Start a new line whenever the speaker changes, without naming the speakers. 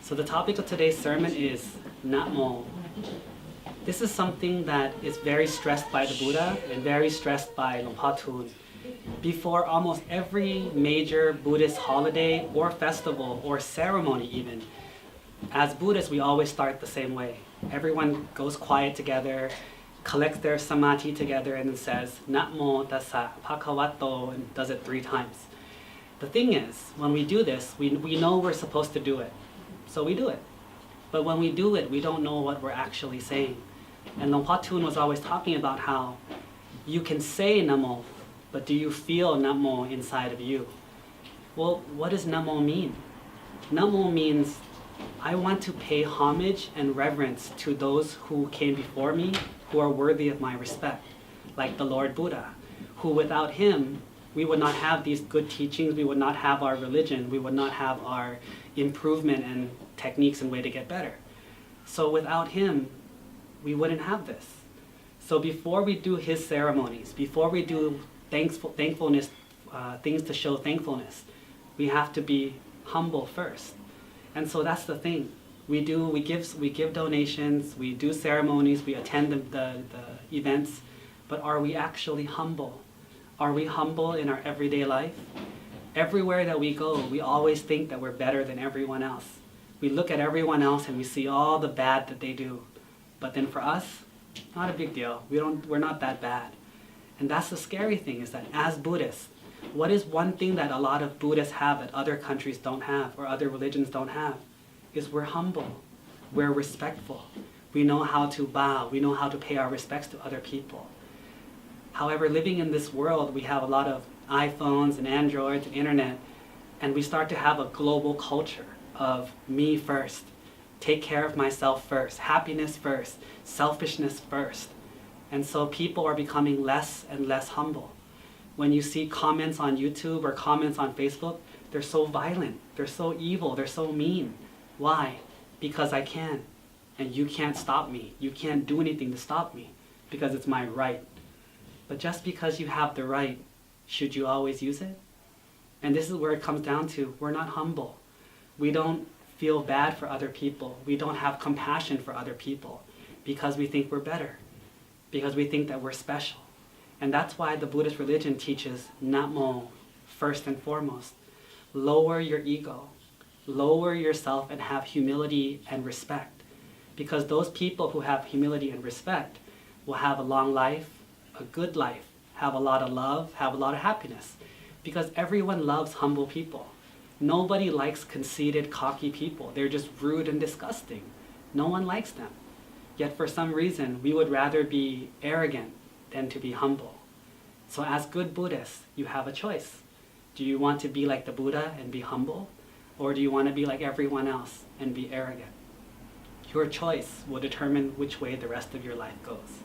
So the topic of today's sermon is Namo. This is something that is very stressed by the Buddha and very stressed by Luang Por Thoon. Before almost every major Buddhist holiday or festival or ceremony even, as Buddhists we always start the same way. Everyone goes quiet together, collects their samadhi together and then says Namo tassa bhagavato and does it 3 times. The thing is, when we do this, we know we're supposed to do it. So we do it. But when we do it, we don't know what we're actually saying. And Luang Por Thoon was always talking about how you can say Namo, but do you feel Namo inside of you? Well, what does Namo mean? Namo means I want to pay homage and reverence to those who came before me, who are worthy of my respect, like the Lord Buddha, who without him, we would not have these good teachings, we would not have our religion, we would not have our improvement and techniques and way to get better. So without him, we wouldn't have this. So before we do his ceremonies, before we do thankfulness, things to show thankfulness, we have to be humble first. And so that's the thing. We give donations, we do ceremonies, we attend the events, but are we actually humble? Are we humble in our everyday life? Everywhere that we go, we always think that we're better than everyone else. We look at everyone else and we see all the bad that they do. But then for us, not a big deal. We're not that bad. And that's the scary thing, is that as Buddhists, what is one thing that a lot of Buddhists have that other countries don't have or other religions don't have? Is we're humble. We're respectful. We know how to bow. We know how to pay our respects to other people. However, living in this world, we have a lot of iPhones and Androids and internet, and we start to have a global culture of me first, take care of myself first, happiness first, selfishness first. And so people are becoming less and less humble. When you see comments on YouTube or comments on Facebook, they're so violent, they're so evil, they're so mean. Why? Because I can, and you can't stop me. You can't do anything to stop me, because it's my right. But just because you have the right, should you always use it? And this is where it comes down to, we're not humble. We don't feel bad for other people. We don't have compassion for other people because we think we're better, because we think that we're special. And that's why the Buddhist religion teaches Namo first and foremost. Lower your ego, lower yourself and have humility and respect. Because those people who have humility and respect will have a long life, a good life, have a lot of love, have a lot of happiness. Because everyone loves humble people. Nobody likes conceited, cocky people. They're just rude and disgusting. No one likes them. Yet for some reason, we would rather be arrogant than to be humble. So as good Buddhists, you have a choice. Do you want to be like the Buddha and be humble? Or do you want to be like everyone else and be arrogant? Your choice will determine which way the rest of your life goes.